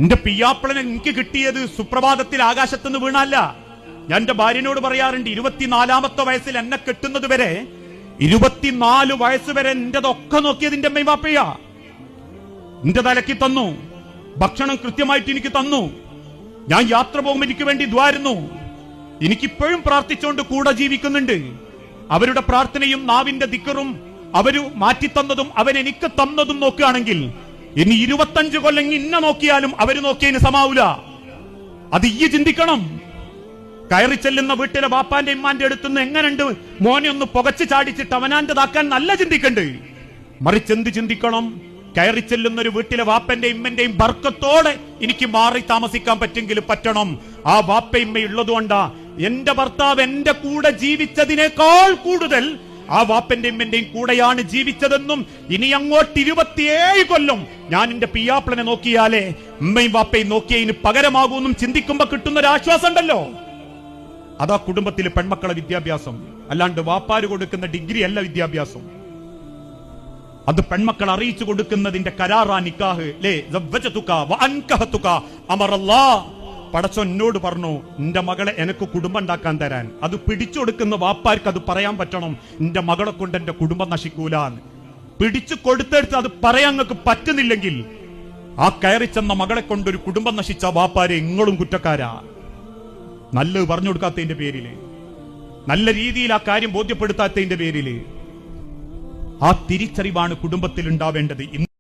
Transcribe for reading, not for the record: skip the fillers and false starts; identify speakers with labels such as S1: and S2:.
S1: എന്റെ പിയ്യാപ്പിളനെ എനിക്ക് കിട്ടിയത് സുപ്രഭാതത്തിൽ ആകാശത്തുനിന്ന് വീണല്ല. ഞാൻ എന്റെ ഭാര്യനോട് പറയാറുണ്ട്, 24ാമത്തെ വയസ്സിൽ എന്നെ കെട്ടുന്നത് വരെ 24 വയസ്സ് വരെ എന്റെതൊക്കെ നോക്കിയത് എന്റെ അമ്മയും വാപ്പയാ. എന്റെ തലക്ക് തന്നു, ഭക്ഷണം കൃത്യമായിട്ട് എനിക്ക് തന്നു. ഞാൻ യാത്ര പോകുമ്പോൾ എനിക്ക് വേണ്ടി ദ്വാരുന്നു. എനിക്കിപ്പോഴും പ്രാർത്ഥിച്ചുകൊണ്ട് കൂടെ ജീവിക്കുന്നുണ്ട്. അവരുടെ പ്രാർത്ഥനയും നാവിന്റെ ദിക്കറും അവര് മാറ്റിത്തന്നതും അവരെനിക്ക് തന്നതും നോക്കുകയാണെങ്കിൽ ഇനി 25 കൊല്ലം ഇന്നെ നോക്കിയാലും അവര് നോക്കിയതിന് സമാവൂല. അത് ഈ ചിന്തിക്കണം. കയറി ചെല്ലുന്ന വീട്ടിലെ ബാപ്പാന്റെ ഇമ്മാന്റെ അടുത്തുനിന്ന് എങ്ങനെയുണ്ട് മോനെ ഒന്ന് പുകച്ച് ചാടിച്ചിട്ട് അവനാന്റെതാക്കാൻ നല്ല ചിന്തിക്കണ്ട്. മറിച്ച് എന്ത് ചിന്തിക്കണം? കയറി ചെല്ലുന്ന ഒരു വീട്ടിലെ വാപ്പന്റെ ഇമ്മന്റെയും ബർക്കത്തോടെ എനിക്ക് മാറി താമസിക്കാൻ പറ്റെങ്കിൽ പറ്റണം. ആ വാപ്പ ഇമ്മ ഉള്ളതുകൊണ്ടാ എന്റെ ഭർത്താവ് എന്റെ കൂടെ ജീവിച്ചതിനേക്കാൾ കൂടുതൽ ആ വാപ്പന്റെ ഇമ്മന്റെയും കൂടെയാണ് ജീവിച്ചതെന്നും ഇനി അങ്ങോട്ട് 27 കൊല്ലം ഞാൻ എന്റെ പിയ്യാപ്പിളനെ നോക്കിയാലേ ഉമ്മയും വാപ്പയും നോക്കിയതിന് പകരമാകൂന്നും ചിന്തിക്കുമ്പോ കിട്ടുന്ന ഒരു ആശ്വാസം ഉണ്ടല്ലോ. അതാ കുടുംബത്തിലെ പെൺമക്കളെ വിദ്യാഭ്യാസം. അല്ലാണ്ട് വാപ്പാര് കൊടുക്കുന്ന ഡിഗ്രി അല്ല വിദ്യാഭ്യാസം. അത് പെൺമക്കൾ അറിയിച്ചു കൊടുക്കുന്നതിന്റെ കരാറാ നിക്കാഹ്. പടച്ചോ എന്നോട് പറഞ്ഞു, എന്റെ മകളെ എനിക്ക് കുടുംബം ഉണ്ടാക്കാൻ തരാൻ. അത് പിടിച്ചു കൊടുക്കുന്ന വാപ്പാർക്ക് അത് പറയാൻ പറ്റണം, എന്റെ മകളെ കൊണ്ട് എന്റെ കുടുംബം നശിക്കൂലാന്ന്. പിടിച്ചു കൊടുത്തെടുത്ത് അത് പറയാൻ നിങ്ങൾക്ക് പറ്റുന്നില്ലെങ്കിൽ ആ കയറി ചെന്ന മകളെ കൊണ്ടൊരു കുടുംബം നശിച്ച വാപ്പാരെ നിങ്ങളും കുറ്റക്കാരാ. നല്ലത് പറഞ്ഞു കൊടുക്കാത്തതിന്റെ പേരില്, നല്ല രീതിയിൽ ആ കാര്യം ബോധ്യപ്പെടുത്താത്തതിന്റെ പേരില്. ആ തിരിച്ചറിവാണ് കുടുംബത്തിൽ ഉണ്ടാവേണ്ടത്.